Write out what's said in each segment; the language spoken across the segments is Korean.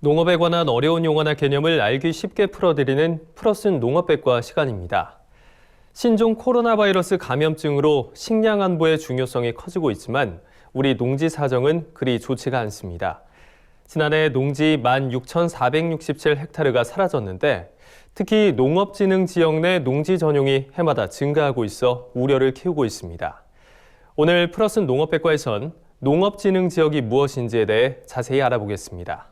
농업에 관한 어려운 용어나 개념을 알기 쉽게 풀어드리는 플러스 농업백과 시간입니다. 신종 코로나 바이러스 감염증으로 식량 안보의 중요성이 커지고 있지만 우리 농지 사정은 그리 좋지가 않습니다. 지난해 농지 16,467헥타르가 사라졌는데 특히 농업진흥지역 내 농지 전용이 해마다 증가하고 있어 우려를 키우고 있습니다. 오늘 플러스 농업백과에선 농업진흥지역이 무엇인지에 대해 자세히 알아보겠습니다.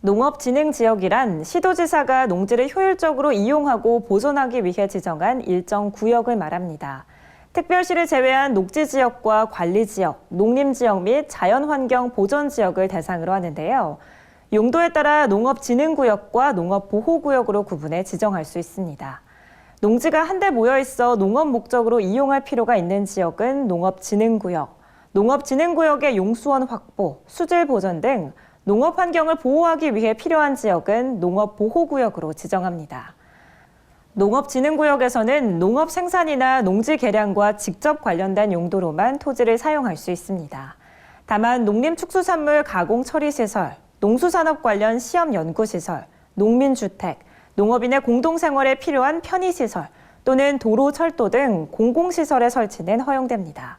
농업진흥지역이란 시도지사가 농지를 효율적으로 이용하고 보존하기 위해 지정한 일정 구역을 말합니다. 특별시를 제외한 녹지지역과 관리지역, 농림지역 및 자연환경 보전지역을 대상으로 하는데요. 용도에 따라 농업진흥구역과 농업보호구역으로 구분해 지정할 수 있습니다. 농지가 한데 모여 있어 농업 목적으로 이용할 필요가 있는 지역은 농업진흥구역, 농업진흥구역의 용수원 확보, 수질 보전 등 농업 환경을 보호하기 위해 필요한 지역은 농업보호구역으로 지정합니다. 농업진흥구역에서는 농업 생산이나 농지 개량과 직접 관련된 용도로만 토지를 사용할 수 있습니다. 다만 농림축수산물 가공 처리시설, 농수산업 관련 시험 연구시설, 농민주택, 농업인의 공동생활에 필요한 편의시설 또는 도로, 철도 등 공공시설의 설치는 허용됩니다.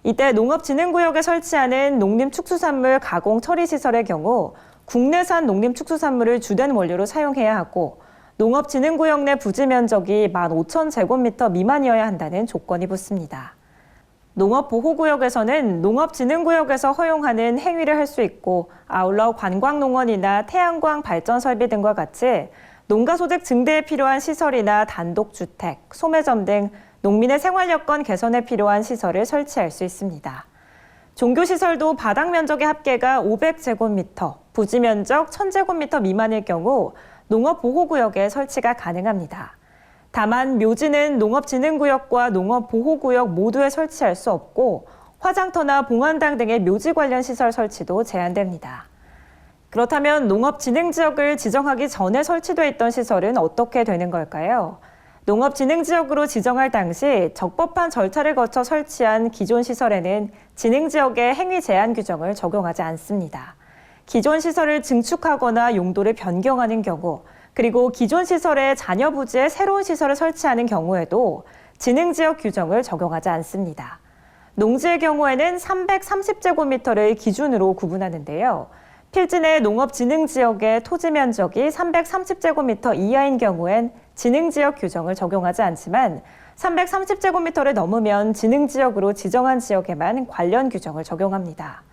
이때 농업진흥구역에 설치하는 농림축수산물 가공 처리시설의 경우 국내산 농림축수산물을 주된 원료로 사용해야 하고 농업진흥구역 내 부지 면적이 15,000제곱미터 미만이어야 한다는 조건이 붙습니다. 농업보호구역에서는 농업진흥구역에서 허용하는 행위를 할 수 있고 아울러 관광농원이나 태양광 발전 설비 등과 같이 농가소득 증대에 필요한 시설이나 단독주택, 소매점 등 농민의 생활 여건 개선에 필요한 시설을 설치할 수 있습니다. 종교시설도 바닥 면적의 합계가 500제곱미터, 부지 면적 1000제곱미터 미만일 경우 농업보호구역에 설치가 가능합니다. 다만 묘지는 농업진흥구역과 농업보호구역 모두에 설치할 수 없고 화장터나 봉안당 등의 묘지 관련 시설 설치도 제한됩니다. 그렇다면 농업진흥지역을 지정하기 전에 설치돼 있던 시설은 어떻게 되는 걸까요? 농업진흥지역으로 지정할 당시 적법한 절차를 거쳐 설치한 기존 시설에는 진흥지역의 행위 제한 규정을 적용하지 않습니다. 기존 시설을 증축하거나 용도를 변경하는 경우, 그리고 기존 시설의 잔여 부지에 새로운 시설을 설치하는 경우에도 진흥지역 규정을 적용하지 않습니다. 농지의 경우에는 330제곱미터를 기준으로 구분하는데요. 필지 내 농업진흥지역의 토지 면적이 330제곱미터 이하인 경우엔 진흥지역 규정을 적용하지 않지만 330제곱미터를 넘으면 진흥지역으로 지정한 지역에만 관련 규정을 적용합니다.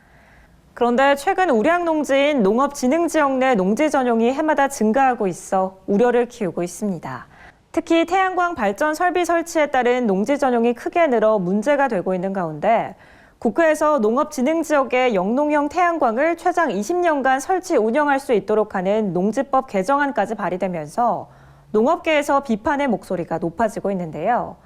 그런데 최근 우량농지인 농업진흥지역 내 농지 전용이 해마다 증가하고 있어 우려를 키우고 있습니다. 특히 태양광 발전 설비 설치에 따른 농지 전용이 크게 늘어 문제가 되고 있는 가운데 국회에서 농업진흥지역에 영농형 태양광을 최장 20년간 설치 운영할 수 있도록 하는 농지법 개정안까지 발의되면서 농업계에서 비판의 목소리가 높아지고 있는데요.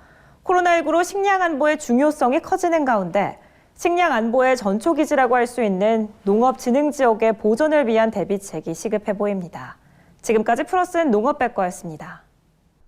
코로나19로 식량 안보의 중요성이 커지는 가운데 식량 안보의 전초기지라고 할 수 있는 농업진흥지역의 보존을 위한 대비책이 시급해 보입니다. 지금까지 플러스 농업백과였습니다.